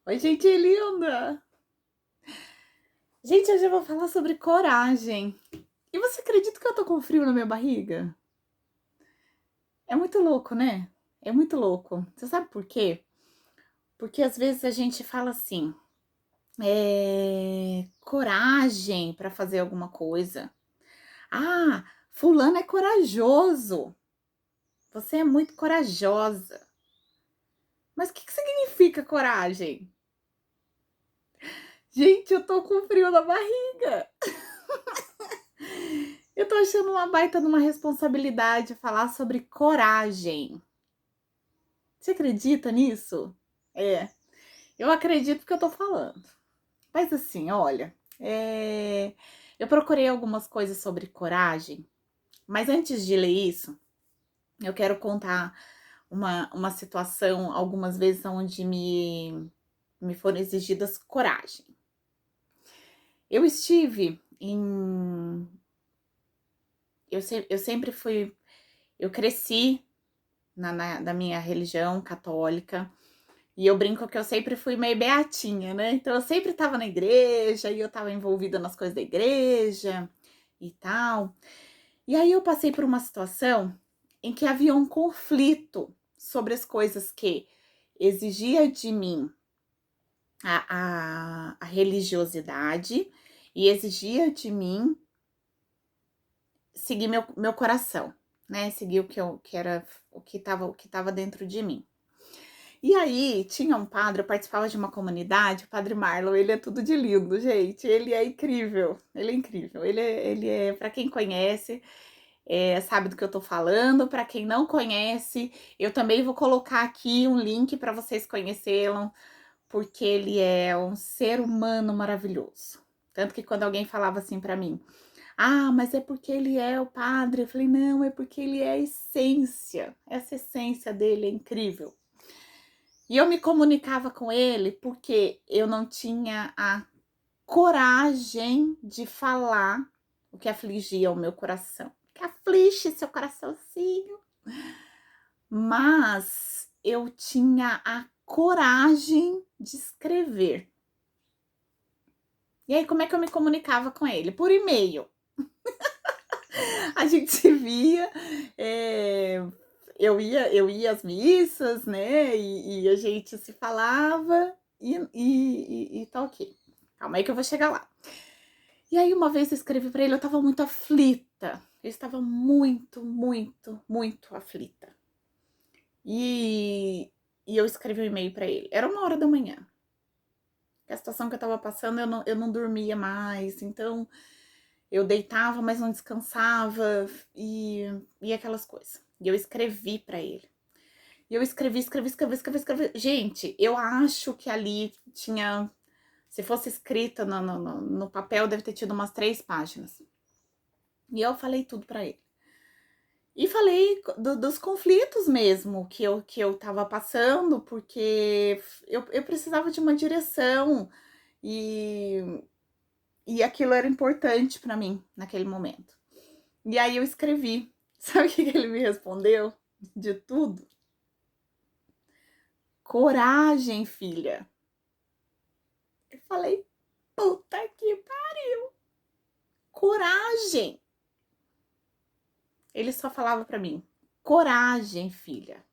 Oi, gente linda! Gente, hoje eu vou falar sobre coragem. E você acredita que eu tô com frio na minha barriga? É muito louco, né? É muito louco. Você sabe por quê? Porque às vezes a gente fala assim, coragem pra fazer alguma coisa. Ah, fulano é corajoso. Você é muito corajosa. Mas o que significa coragem? Gente, eu tô com frio na barriga. Eu tô achando uma baita numa responsabilidade falar sobre coragem. Você acredita nisso? É, eu acredito que eu tô falando. Mas assim, olha, eu procurei algumas coisas sobre coragem, mas antes de ler isso, eu quero contar uma situação, algumas vezes, onde me foram exigidas coragem. Eu estive em. Eu sempre fui. Eu cresci da minha religião católica. E eu brinco que eu sempre fui meio beatinha, né? Então eu sempre tava na igreja e eu tava envolvida nas coisas da igreja e tal. E aí eu passei por uma situação em que havia um conflito sobre as coisas que exigia de mim a religiosidade e exigia de mim seguir meu coração, né? Seguir que era o que tava dentro de mim. E aí, tinha um padre, eu participava de uma comunidade, o Padre Marlon, ele é tudo de lindo, gente. Ele é incrível, ele é incrível. Para quem conhece, sabe do que eu tô falando. Para quem não conhece, eu também vou colocar aqui um link para vocês conhecê-lo, porque ele é um ser humano maravilhoso. Tanto que quando alguém falava assim para mim, ah, mas é porque ele é o padre, eu falei, não, é porque ele é a essência. Essa essência dele é incrível. E eu me comunicava com ele porque eu não tinha a coragem de falar o que afligia o meu coração. Que aflige seu coraçãozinho. Mas eu tinha a coragem de escrever. E aí, como é que eu me comunicava com ele? Por e-mail. A gente se via, eu ia às missas, né? E a gente se falava e tá ok. Calma aí que eu vou chegar lá. E aí, uma vez eu escrevi pra ele, eu tava muito aflita. Eu estava muito, muito, muito aflita. E, e eu escrevi um e-mail pra ele. Era 1 hora da manhã. A situação que eu tava passando, eu não dormia mais. Então, eu deitava, mas não descansava. E aquelas coisas. E eu escrevi pra ele. E eu escrevi. Gente, eu acho que ali tinha. Se fosse escrita no papel, deve ter tido umas 3 páginas. E eu falei tudo pra ele. E falei dos conflitos mesmo que eu tava passando, porque eu precisava de uma direção e, e aquilo era importante pra mim naquele momento. E aí eu escrevi. Sabe o que ele me respondeu? De tudo? Coragem, filha. Eu falei, puta que pariu. Coragem. Ele só falava pra mim, coragem, filha.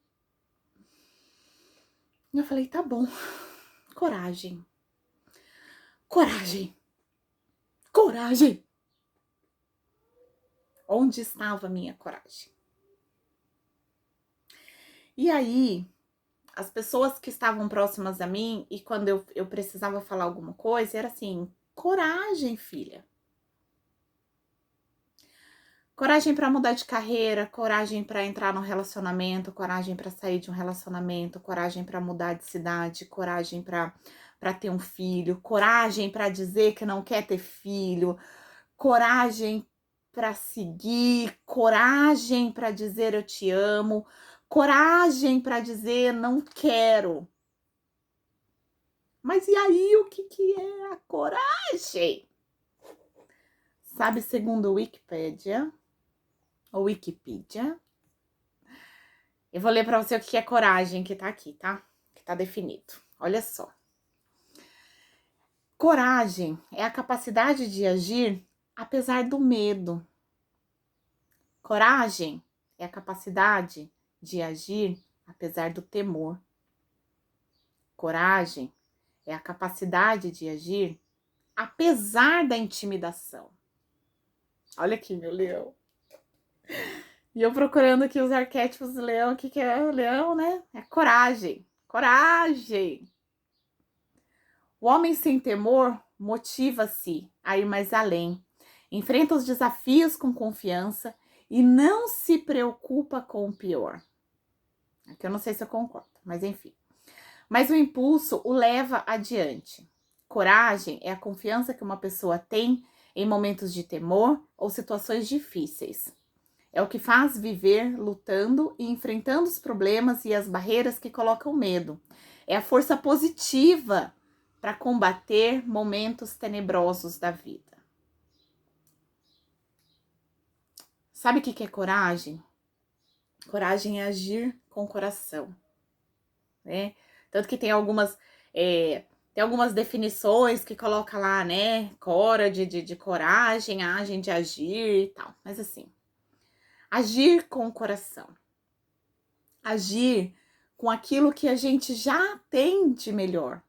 E eu falei, tá bom, coragem. Coragem. Coragem. Onde estava a minha coragem? E aí, as pessoas que estavam próximas a mim, e quando eu precisava falar alguma coisa, era assim: coragem, filha. Coragem para mudar de carreira, coragem para entrar num relacionamento, coragem para sair de um relacionamento, coragem para mudar de cidade, coragem para ter um filho, coragem para dizer que não quer ter filho, coragem para seguir, coragem para dizer eu te amo, coragem para dizer não quero. Mas e aí, o que é a coragem? Sabe, segundo o Wikipedia, eu vou ler para você o que é coragem, que tá aqui, tá? Que tá definido. Olha só. Coragem é a capacidade de agir apesar do medo. Coragem é a capacidade de agir apesar do temor. Coragem é a capacidade de agir apesar da intimidação. Olha aqui, meu leão. E eu procurando aqui os arquétipos do leão. O que é o leão, né? É coragem. Coragem. O homem sem temor motiva-se a ir mais além. Enfrenta os desafios com confiança e não se preocupa com o pior. Aqui eu não sei se eu concordo, mas enfim. Mas o impulso o leva adiante. Coragem é a confiança que uma pessoa tem em momentos de temor ou situações difíceis. É o que faz viver lutando e enfrentando os problemas e as barreiras que colocam medo. É a força positiva para combater momentos tenebrosos da vida. Sabe o que é coragem? Coragem é agir com o coração, né? Tanto que tem algumas definições que coloca lá, né? Cora de coragem, agem de agir e tal. Mas assim, agir com o coração. Agir com aquilo que a gente já tem de melhor.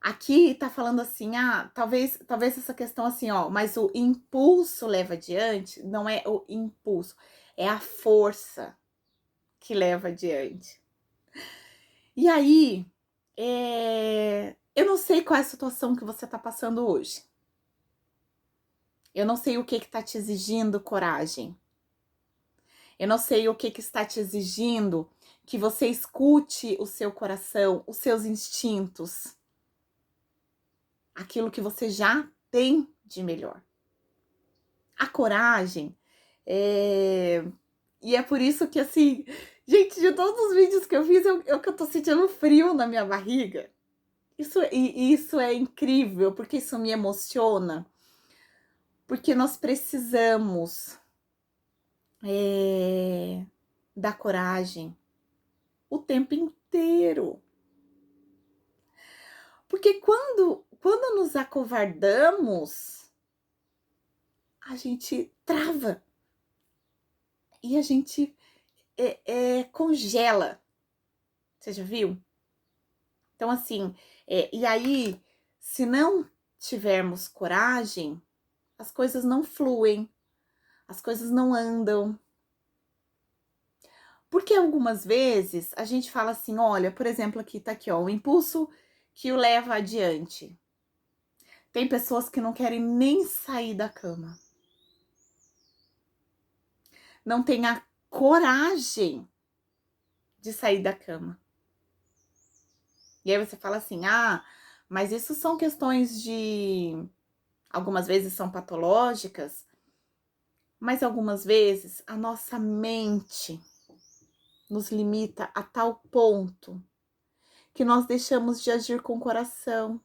Aqui tá falando assim, talvez essa questão assim, mas o impulso leva adiante, não é o impulso, é a força que leva adiante. E aí, eu não sei qual é a situação que você tá passando hoje. Eu não sei o que tá te exigindo coragem. Eu não sei o que está te exigindo que você escute o seu coração, os seus instintos. Aquilo que você já tem de melhor. A coragem e é por isso que, assim, gente, de todos os vídeos que eu fiz, que eu tô sentindo frio na minha barriga. Isso é incrível, porque isso me emociona. Porque nós precisamos da coragem o tempo inteiro. Porque quando nos acovardamos, a gente trava. E a gente congela. Você já viu? Então, assim, e aí, se não tivermos coragem, as coisas não fluem, as coisas não andam. Porque algumas vezes a gente fala assim, olha, por exemplo, aqui tá aqui, o impulso que o leva adiante. Tem pessoas que não querem nem sair da cama. Não tem a coragem de sair da cama. E aí você fala assim, mas isso são questões algumas vezes são patológicas, mas algumas vezes a nossa mente nos limita a tal ponto que nós deixamos de agir com o coração.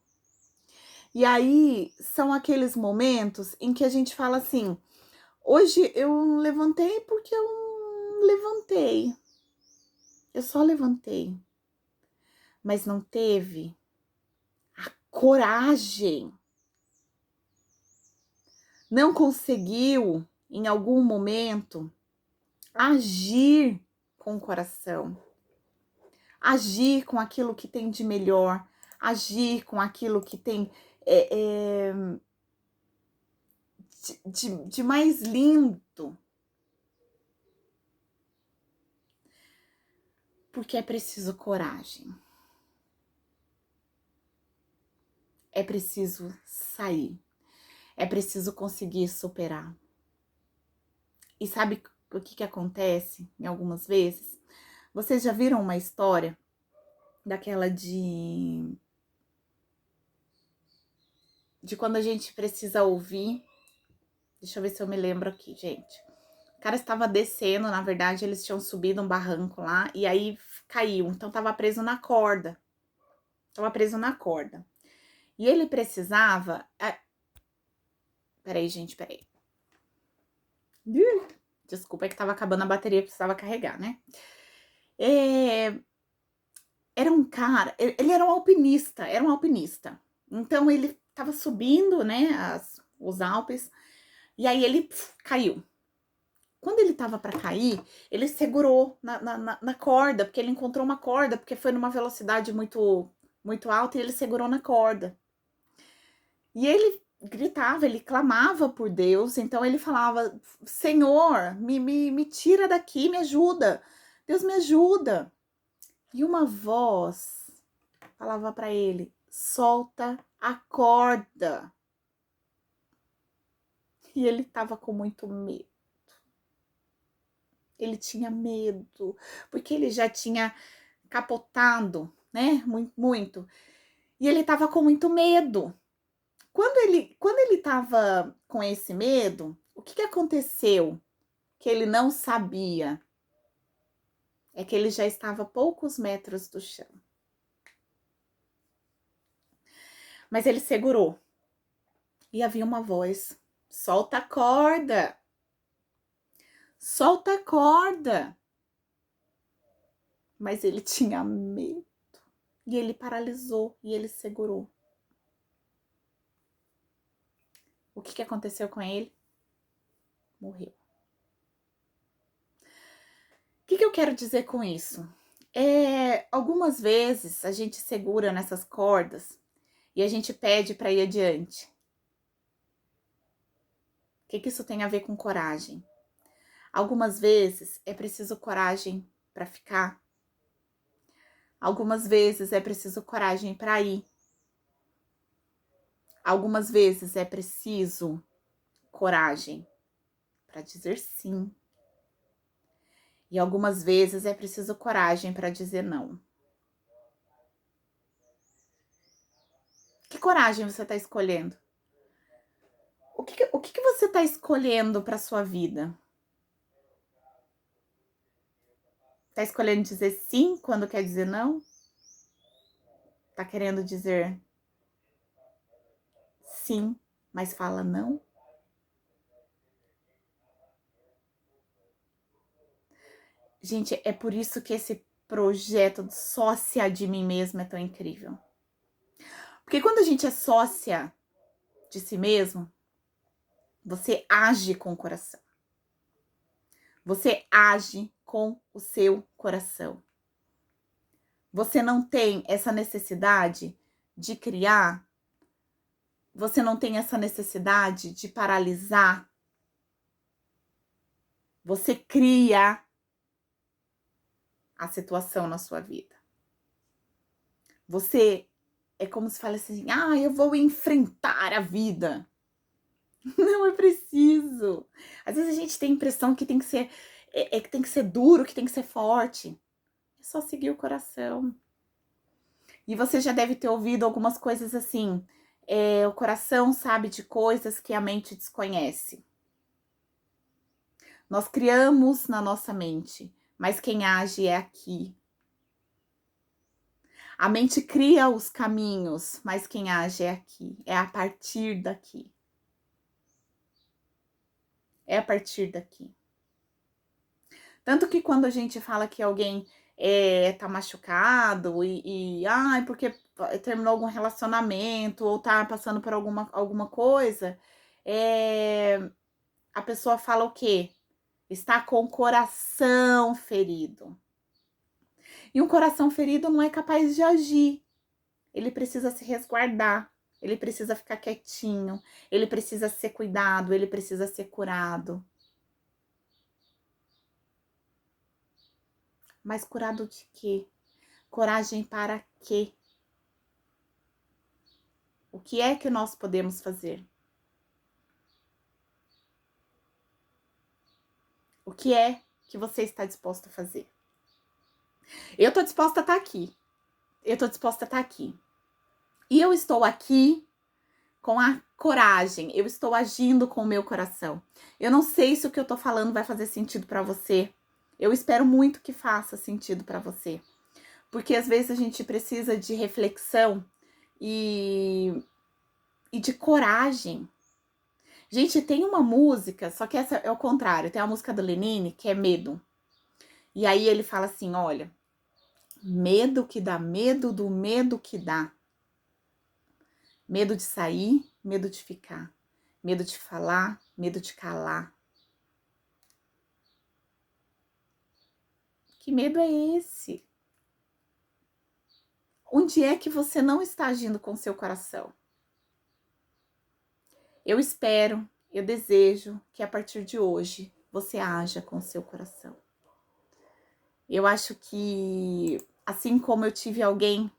E aí são aqueles momentos em que a gente fala assim, hoje eu levantei porque eu levantei. Eu só levantei. Mas não teve a coragem. Não conseguiu, em algum momento, agir com o coração. Agir com aquilo que tem de melhor. Agir com aquilo que tem de mais lindo. Porque é preciso coragem. É preciso sair. É preciso conseguir superar. E sabe o que acontece em algumas vezes? Vocês já viram uma história daquela de quando a gente precisa ouvir? Deixa eu ver se eu me lembro aqui, gente. O cara estava descendo, na verdade, eles tinham subido um barranco lá e aí caiu. Então tava preso na corda. Tava preso na corda. E ele precisava. Peraí, gente, peraí. Desculpa, é que tava acabando a bateria, precisava carregar, né? era um cara, ele era um alpinista. Então ele estava subindo, né, os Alpes, e aí ele caiu. Quando ele estava para cair, ele segurou na corda, porque ele encontrou uma corda, porque foi numa velocidade muito alta e ele segurou na corda. E ele gritava, ele clamava por Deus, então ele falava: Senhor, me tira daqui, me ajuda, Deus me ajuda. E uma voz falava para ele: solta a corda. E ele estava com muito medo. Ele tinha medo, porque ele já tinha capotado, né? Muito. E ele estava com muito medo. Quando ele estava com esse medo, o que aconteceu? Que ele não sabia. É que ele já estava a poucos metros do chão. Mas ele segurou. E havia uma voz: solta a corda. Solta a corda. Mas ele tinha medo. E ele paralisou e ele segurou. O que aconteceu com ele? Morreu. O que eu quero dizer com isso? Algumas vezes a gente segura nessas cordas e a gente pede para ir adiante. O que isso tem a ver com coragem? Algumas vezes é preciso coragem para ficar. Algumas vezes é preciso coragem para ir. Algumas vezes é preciso coragem para dizer sim. E algumas vezes é preciso coragem para dizer não. Que coragem você está escolhendo? O que você está escolhendo para sua vida? Está escolhendo dizer sim quando quer dizer não? Está querendo dizer sim, mas fala não? Gente, é por isso que esse projeto de sócia de mim mesma é tão incrível. Porque quando a gente é sócia de si mesmo, você age com o coração. Você age com o seu coração. Você não tem essa necessidade de criar, você não tem essa necessidade de paralisar. Você cria a situação na sua vida. Você é como se fala assim: eu vou enfrentar a vida. Não é preciso. Às vezes a gente tem a impressão que tem que ser que tem que ser duro, que tem que ser forte. É só seguir o coração. E você já deve ter ouvido algumas coisas assim: o coração sabe de coisas que a mente desconhece. Nós criamos na nossa mente, mas quem age é aqui. A mente cria os caminhos, mas quem age é aqui, é a partir daqui. É a partir daqui. Tanto que quando a gente fala que alguém tá machucado porque terminou algum relacionamento ou tá passando por alguma coisa, a pessoa fala o quê? Está com o coração ferido. E um coração ferido não é capaz de agir. Ele precisa se resguardar. Ele precisa ficar quietinho. Ele precisa ser cuidado. Ele precisa ser curado. Mas curado de quê? Coragem para quê? O que é que nós podemos fazer? O que é que você está disposto a fazer? Eu estou disposta a estar aqui. Eu estou disposta a estar aqui. E eu estou aqui com a coragem. Eu estou agindo com o meu coração. Eu não sei se o que eu estou falando vai fazer sentido para você. Eu espero muito que faça sentido para você. Porque às vezes a gente precisa de reflexão e de coragem. Gente, tem uma música, só que essa é o contrário. Tem a música do Lenine, que é Medo. E aí ele fala assim, olha, Medo que dá, medo do medo que dá. Medo de sair, medo de ficar. Medo de falar, medo de calar. Que medo é esse? Onde é que você não está agindo com seu coração? Eu espero, eu desejo que a partir de hoje você haja com seu coração. Eu acho que, assim como eu tive alguém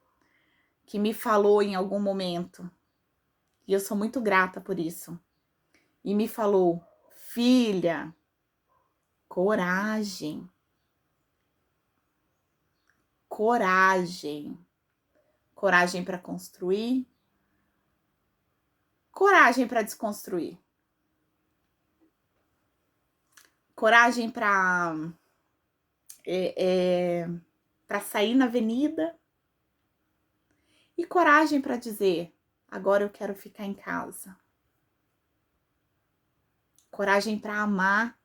que me falou em algum momento, e eu sou muito grata por isso, e me falou: filha, coragem, coragem, coragem para construir, coragem para desconstruir, coragem para sair na avenida e coragem para dizer: agora eu quero ficar em casa. Coragem para amar.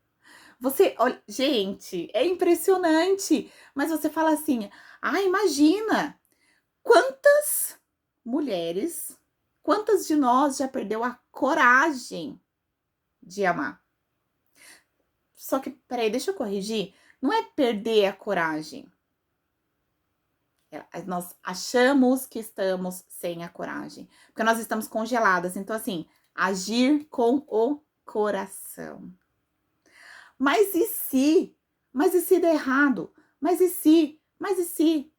Você, olha, gente, é impressionante, mas você fala assim: ah, imagina quantas mulheres, quantas de nós já perdeu a coragem de amar? Só que, peraí, deixa eu corrigir. Não é perder a coragem. Nós achamos que estamos sem a coragem, porque nós estamos congeladas. Então, assim, agir com o coração. Mas e se? Mas e se der errado? Mas e se? Mas e se?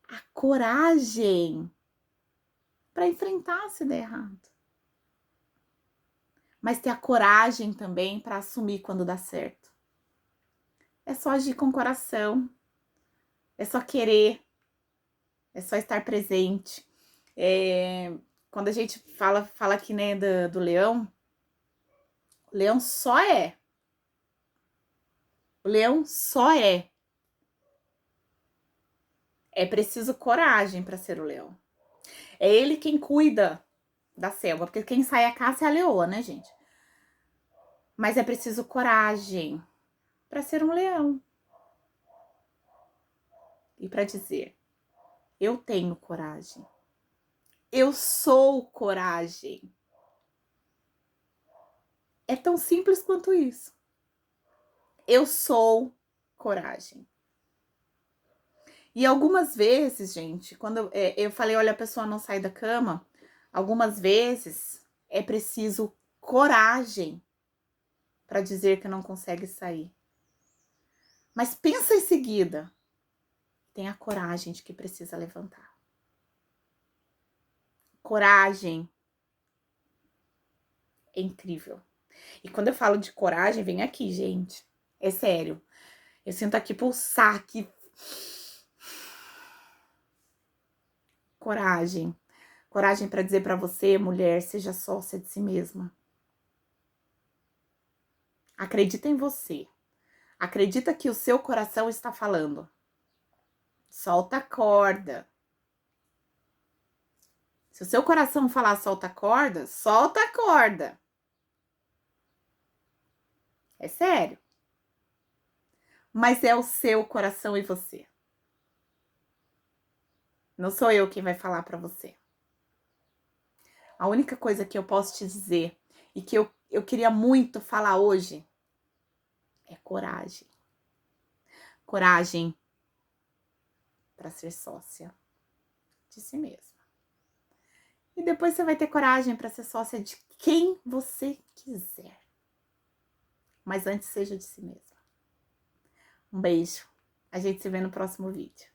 A coragem para enfrentar se der errado. Mas ter a coragem também para assumir quando dá certo. É só agir com o coração. É só querer. É só estar presente. Quando a gente fala aqui, né, do leão, o leão só é. O leão só é. É preciso coragem para ser o leão. É ele quem cuida da selva, porque quem sai a caça é a leoa, né, gente? Mas é preciso coragem para ser um leão. E para dizer: eu tenho coragem. Eu sou coragem. É tão simples quanto isso. Eu sou coragem. E algumas vezes, gente, quando eu falei, olha, a pessoa não sai da cama, algumas vezes é preciso coragem para dizer que não consegue sair. Mas pensa em seguida, tenha coragem de que precisa levantar. Coragem é incrível. E quando eu falo de coragem, vem aqui, gente. É sério. Eu sinto aqui pulsar, aqui. Coragem. Coragem para dizer para você, mulher, seja sócia de si mesma. Acredita em você. Acredita que o seu coração está falando. Solta a corda. Se o seu coração falar solta a corda, solta a corda. É sério. Mas é o seu coração e você. Não sou eu quem vai falar para você. A única coisa que eu posso te dizer e que eu queria muito falar hoje é coragem. Coragem para ser sócia de si mesma. E depois você vai ter coragem para ser sócia de quem você quiser. Mas antes seja de si mesma. Um beijo. A gente se vê no próximo vídeo.